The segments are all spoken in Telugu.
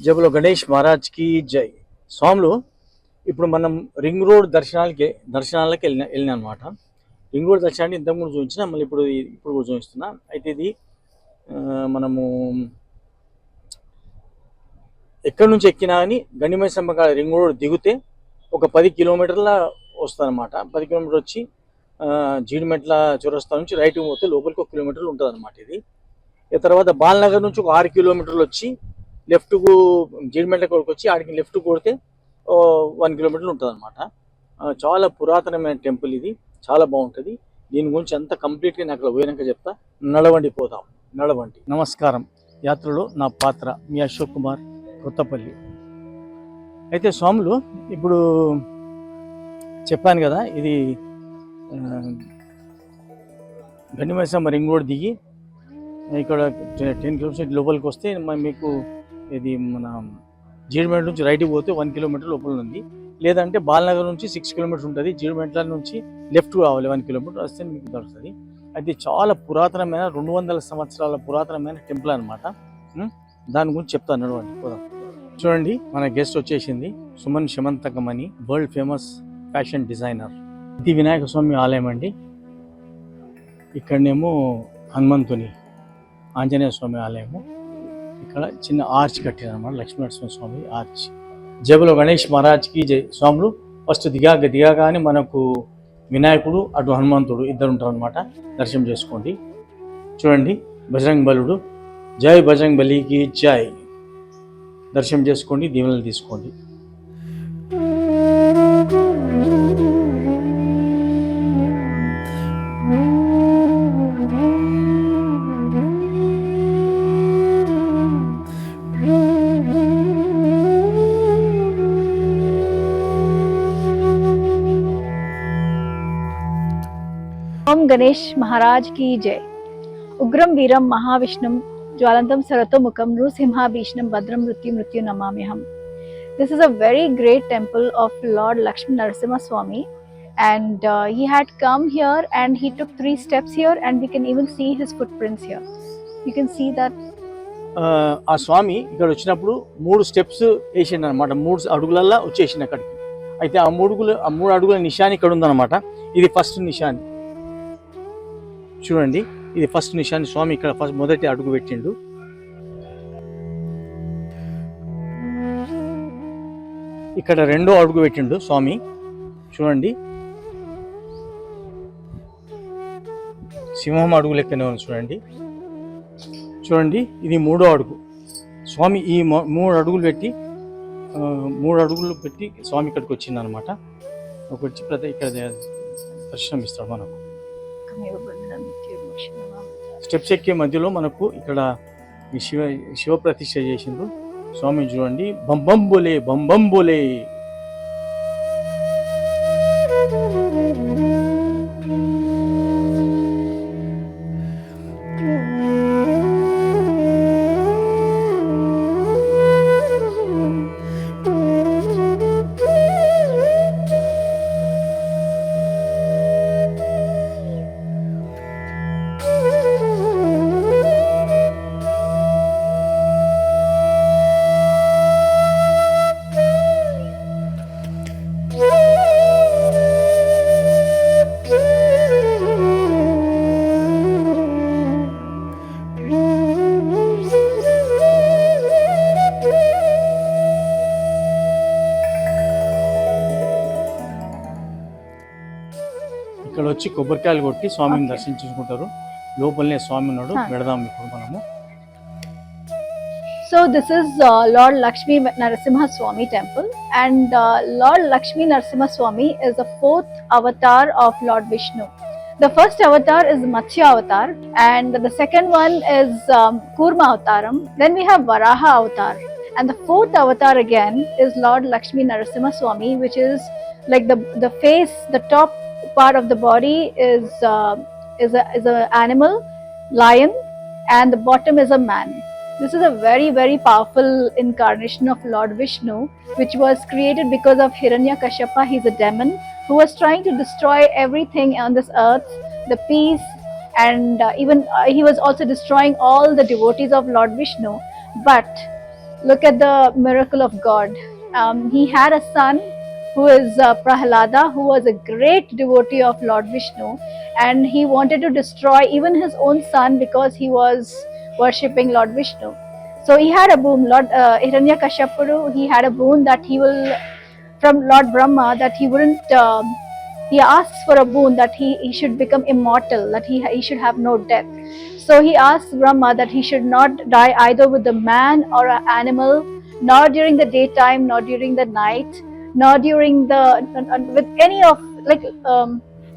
జబలో గణేష్ మహారాజ్కి జై. స్వాములు ఇప్పుడు మనం రింగ్ రోడ్ దర్శనాలకి వెళ్ళినా అనమాట. రింగ్ రోడ్ దర్శనాన్ని ఇంతకుముందు చూపించిన, మళ్ళీ ఇప్పుడు కూడా చూపిస్తున్నా. అయితే ఇది మనము ఎక్కడి నుంచి ఎక్కినా కానీ గండిమైసమ్మ కాడ రింగ్ రోడ్ దిగితే ఒక 10 కిలోమీటర్ల వస్తుంది అనమాట. 10 కిలోమీటర్ వచ్చి జీడిమెట్ల చౌరస్తా నుంచి రైట్కి పోతే లోపలికి 1 కిలోమీటర్లు ఉంటుంది అనమాట. ఇది తర్వాత బాలనగర్ నుంచి ఒక 6 కిలోమీటర్లు వచ్చి లెఫ్ట్కు జీడిమెట్ల కొరకు వచ్చి ఆడికి లెఫ్ట్ కొడితే 1 కిలోమీటర్లు ఉంటుంది అనమాట. చాలా పురాతనమైన టెంపుల్ ఇది, చాలా బాగుంటుంది. దీని గురించి అంతా కంప్లీట్గా నేను అక్కడ పోయినాక చెప్తా. నడవండి పోదాం, నడవండి. నమస్కారం. యాత్రలో నా పాత్ర మీ అశోక్ కుమార్, కొత్తపల్లి. అయితే స్వాములు ఇప్పుడు చెప్పాను కదా, ఇది గండిమైసమ్మ రింగ్ రోడ్ దిగి ఇక్కడ 10 కిలోమీటర్స్ లోపలికి వస్తే మీకు ఇది మన జీడిమెట్ల నుంచి రైట్కి పోతే 1 కిలోమీటర్ లోపల ఉంది. లేదంటే బాలనగర్ నుంచి 6 కిలోమీటర్స్ ఉంటుంది. జీడిమెట్ల నుంచి లెఫ్ట్ రావాలి 1 కిలోమీటర్ వస్తే మీకు దొరుకుతుంది. అది చాలా పురాతనమైన 200 సంవత్సరాల పురాతనమైన టెంపుల్ అనమాట. దాని గురించి చెప్తాను, నడవండి పోదాం. చూడండి, మన గెస్ట్ వచ్చేసింది Suman Syamantakamani, world famous fashion designer. ఇది వినాయక స్వామి ఆలయం అండి. ఇక్కడనేమో హనుమంతుని, ఆంజనేయ స్వామి ఆలయము. ఇక్కడ చిన్న ఆర్చ్ కట్టారన్నమాట, లక్ష్మీనరసింహ స్వామి ఆర్చ్. జబలో గణేష్ మహారాజ్కి జై. స్వాములు ఫస్ట్ దిగాగానే మనకు వినాయకుడు, అటు హనుమంతుడు ఇద్దరు ఉంటారు అనమాట. దర్శనం చేసుకోండి. చూడండి, బజరంగ్ బలుడు, జై బజరంగ్ బలికి జై. దర్శనం చేసుకోండి, దీవెనలు తీసుకోండి. ओम गणेश महाराज की जय. उग्रम वीरम महाविष्णुम ज्वालंतम सरतोमुखम नृसिंहाभीषणम भद्रम मृत्यु नमाम्यहम. This is a very great temple of Lord Lakshmi Narasimha Swami, and he had come here and he took 3 steps here, and we can even see his footprints here. You can see that. ఆ స్వామి ఇక్కడ వచ్చినప్పుడు 3 స్టెప్స్ వేసిండు అనమాట. 3 అడుగులల్లో వచ్చేసిండు అక్కడికి. అయితే ఆ 3 అడుగుల నిశాని ఇక్కడ ఉందన్నమాట. ఇది ఫస్ట్ నిశాని. చూడండి, ఇది ఫస్ట్ నిశాని. స్వామి ఇక్కడ మొదటి అడుగు పెట్టిండు. ఇక్కడ 2వ అడుగు పెట్టిండు స్వామి. చూడండి, సింహం అడుగు లెక్కనే ఉంది. చూడండి, ఇది 3వ అడుగు. స్వామి ఈ 3 అడుగులు పెట్టి స్వామి ఇక్కడికి వచ్చింది అనమాట. వచ్చి ఇక్కడ దర్శనం ఇస్తాడు మనకు. స్టెప్స్ ఎక్కే మధ్యలో మనకు ఇక్కడ శివ ప్రతిష్ఠ చేసిండ్రు స్వామి. చూడండి, బంబం బోలే బంబం బోలే. ఇక్కడ వచ్చి కొబ్బరికాయలు కొట్టి స్వామిని దర్శించుకుంటారు. లోపలనే స్వామి ఉన్నాడు. వెళదాం ఇప్పుడు మనము. So this is Lord Lakshmi Narasimha Swami temple, and Lord Lakshmi Narasimha Swami is the 4th avatar of Lord Vishnu. The first avatar is Matsya avatar, and the second one is Kurma avataram. Then we have Varaha avatar, and the 4th avatar again is Lord Lakshmi Narasimha Swami, which is like the face, the top part of the body is a animal, lion, and the bottom is a man. This is a very, very powerful incarnation of Lord Vishnu, which was created because of Hiranyakashipu. He's a demon who was trying to destroy everything on this earth, the peace, and even he was also destroying all the devotees of Lord Vishnu. But look at the miracle of God. He had a son who is Prahlada, who was a great devotee of Lord Vishnu, and he wanted to destroy even his own son because he was worshipping Lord Vishnu. So he had a boon. Lord Hiranyakashipu, he had a boon that he will, from Lord Brahma, that he wouldn't. He asks for a boon that he should become immortal, that he should have no death. So he asks Brahma that he should not die either with a man or an animal, nor during the daytime, nor during the night, nor during the with any of like.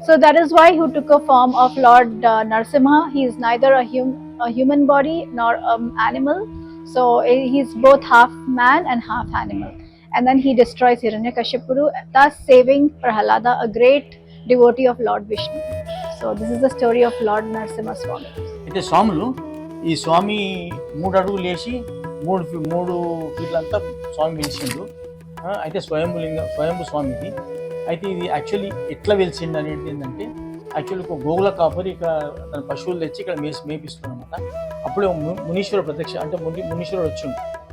So that is why he took a form of Lord Narsimha. He is neither a human body nor animal. So he's both half man and half animal. And then he destroys Hiranyakashipu, thus saving Prahalada, a great devotee of Lord Vishnu. So this is the story of Lord Narsimha Swami. అయితే స్వాములు, ఈ స్వామి 3 అడుగులు వేసి 3 ఫీట్లంతా స్వామి వెలిసిండు. అయితే స్వయంభు స్వామి ఇది. అయితే ఇది యాక్చువల్లీ ఎట్లా వెలిసిండు అనేది ఏంటంటే, యాక్చువల్లీ ఒక గోగుల కాపరి ఇక్కడ తన పశువులు తెచ్చి ఇక్కడ మేపిస్తున్నాడు అనమాట. అప్పుడే మునీశ్వరుడు ప్రత్యక్ష అంటే మునీశ్వరుడు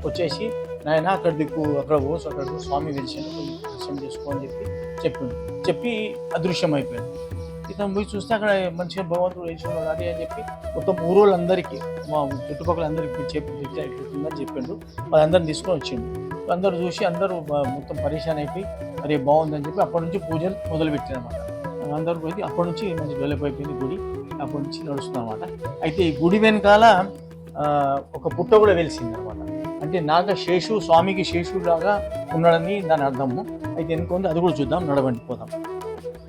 వచ్చేసి నాయన అక్కడ దిక్కు అక్కడ పోసు, అక్కడ స్వామి వెలిసిండు, దర్శనం చేసుకో అని చెప్పి అదృశ్యం అయిపోయాడు. ఇతను పోయి చూస్తే అక్కడ మంచిగా భగవంతుడు వేసుకున్నాడు అది అని చెప్పి మొత్తం ఊరోళ్ళందరికీ, మా చుట్టుపక్కల అందరికీ చెప్పిందని చెప్పిండు. వాళ్ళందరిని తీసుకొని వచ్చిండు. అందరూ చూసి అందరూ మొత్తం పరేషాన్ అయిపోయి అరే బాగుందని చెప్పి అప్పటి నుంచి పూజలు మొదలుపెట్టారనమాట. అందరూ పోయి అప్పటి నుంచి మంచి డెవలప్ అయిపోయింది గుడి. అప్పటి నుంచి నడుస్తుంది అనమాట. అయితే ఈ గుడి వెనకాల ఒక పుట్ట కూడా వెలిసింది అనమాట. అంటే నాగశేషు, స్వామికి శేషులాగా ఉన్నాడని దాని అర్థము. అయితే ఎందుకుంది అది కూడా చూద్దాం, నడవండి పోదాం.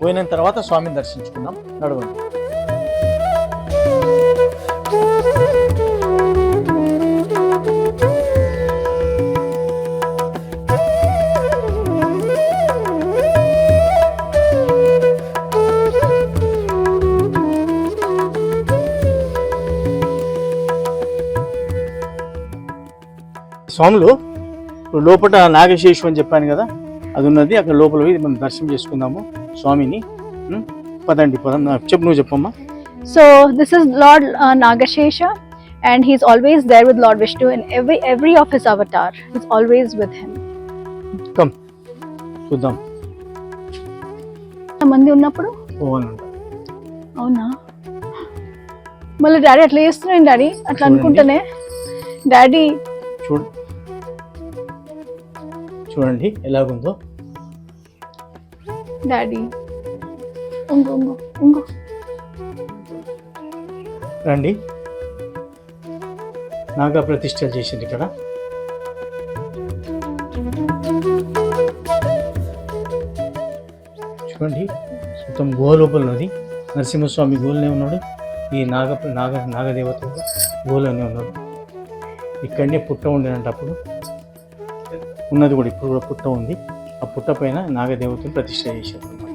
పోయిన తర్వాత స్వామిని దర్శించుకుందాం, నడవండి. స్వాములు లోపల నాగశేషు అని చెప్పాను కదా, అది ఉన్నది అక్కడ లోపల మనం దర్శనం చేసుకుందాము స్వామిని. పదండి చెప్పు, నువ్వు చెప్పమ్మా. So this is Lord Nagashesha, and he's always there with Lord Vishnu in every of his avatar. He's always with him. Come చూద్దాం. మంది ఉన్నప్పుడు పోవాలంట. అవునా? మళ్ళీ డాడీ అట్లా చేస్తున్నాడు. డాడీ అట్లా అనుకుంటేనే డాడీ చూడండి ఎలాగుందో. డాడీ ఇంకో రండి. నాగా ప్రతిష్టలు చేసింది ఇక్కడ. చూడండి మొత్తం గుహ లోపల ఉన్నది. నరసింహస్వామి గుహలోనే ఉన్నాడు. ఈ నాగదేవత గుహలోనే ఉన్నాడు. ఇక్కడనే పుట్ట ఉండేనంట అప్పుడు, ఉన్నది కూడా ఇప్పుడు కూడా పుట్ట ఉంది. ఆ పుట్ట పైన నాగదేవతను ప్రతిష్ట చేశారు అన్నమాట.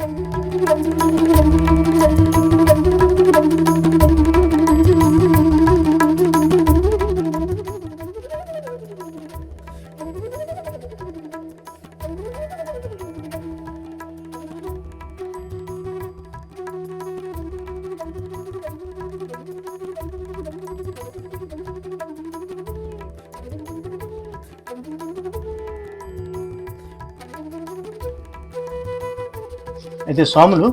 అయితే స్వాములు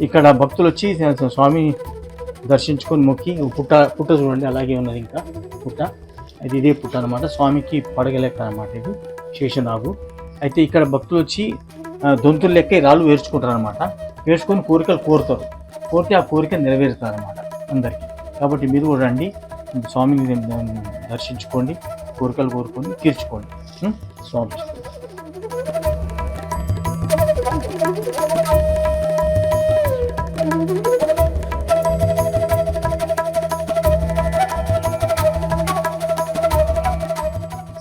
ఇక్కడ భక్తులు వచ్చి స్వామి దర్శించుకొని మొక్కి పుట్ట చూడండి అలాగే ఉన్నది ఇంకా పుట్ట. అయితే ఇదే పుట్ట అనమాట, స్వామికి పడగలెక్క అనమాట ఇది శేషనాగు. అయితే ఇక్కడ భక్తులు వచ్చి దొంతులు లెక్క రాళ్ళు వేర్చుకుంటారు అనమాట. వేర్చుకొని కోరికలు కోరితే ఆ కోరిక నెరవేరుతారనమాట అందరికీ. కాబట్టి మీరు కూడా రండి, స్వామిని దర్శించుకోండి, కోరికలు కోరుకొని తీర్చుకోండి. స్వామి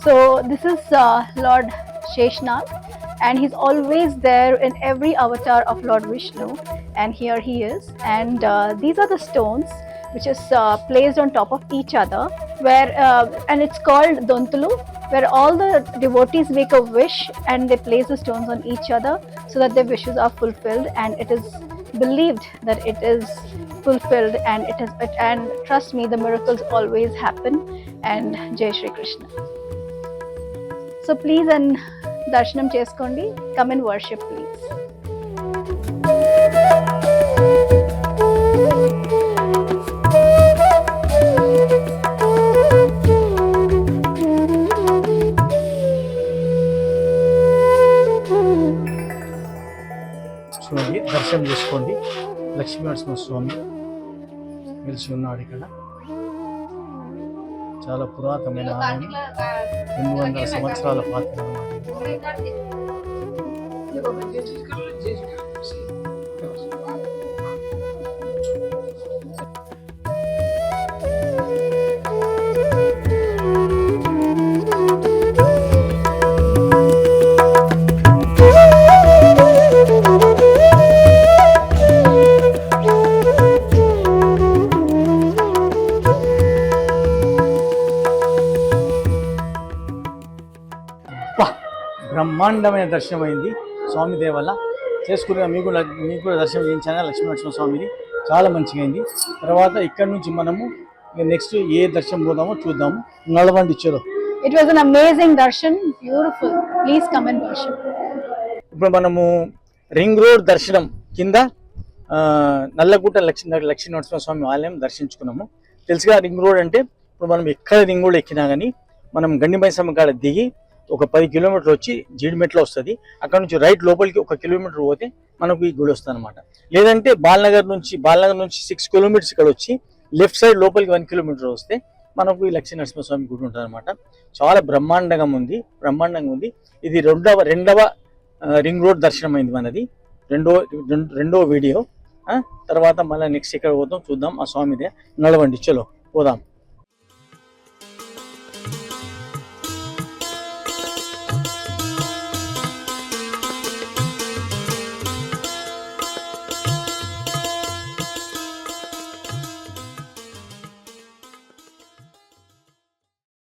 So this is Lord Sheshnag, and he's always there in every avatar of Lord Vishnu, and here he is. And these are the stones which is placed on top of each other, where and it's called Dontulu, where all the devotees make a wish and they place the stones on each other so that their wishes are fulfilled, and it is believed that it is fulfilled, and trust me, the miracles always happen. And Jai Shri Krishna. So please and దర్శనం చేసుకోండి. Come and worship please. చూడండి, దర్శనం చేసుకోండి. లక్ష్మీనరసింహ స్వామి నిలిచి ఉన్నాడు ఇక్కడ. చాలా పురాతనమైన ఆలయం, 200 సంవత్సరాల పాత బ్రహ్మాండమైన దర్శనం అయింది స్వామి దయ వల్ల. చేసుకున్న మీకు కూడా దర్శనం చేయించాను లక్ష్మీనరసింహ స్వామిది, చాలా మంచిగా అయింది. తర్వాత ఇక్కడ నుంచి మనము నెక్స్ట్ ఏ దర్శనం పోదామో చూద్దాము. నడవండి చలో. It was an amazing Darshan, beautiful. Please come and worship. ఇప్పుడు మనము రింగ్ రోడ్ దర్శనం కింద నల్లగుట్ట లక్ష్మీనరసింహ స్వామి ఆలయం దర్శించుకున్నాము. తెలుసుగా రింగ్ రోడ్ అంటే ఇప్పుడు మనం ఎక్కడ రింగ్ రోడ్ ఎక్కినా కానీ మనం గండిమైసమ్మ కాడ దిగి ఒక 10 కిలోమీటర్లు వచ్చి జీడిమెట్లో వస్తుంది. అక్కడ నుంచి రైట్ లోపలికి 1 కిలోమీటర్ పోతే మనకు ఈ గుడి వస్తుంది అనమాట. లేదంటే బాలనగర్ నుంచి 6 కిలోమీటర్స్ ఇక్కడ వచ్చి లెఫ్ట్ సైడ్ లోపలికి 1 కిలోమీటర్ వస్తే మనకు ఈ లక్ష్మీనరసింహస్వామి గుడి ఉంటుంది అనమాట. చాలా బ్రహ్మాండంగా ఉంది. ఇది రెండవ రింగ్ రోడ్ దర్శనం అయింది మనది, రెండో వీడియో. తర్వాత మళ్ళీ నెక్స్ట్ ఎక్కడ పోతాం చూద్దాం. ఆ స్వామిదే. నడవండి చలో పోదాం.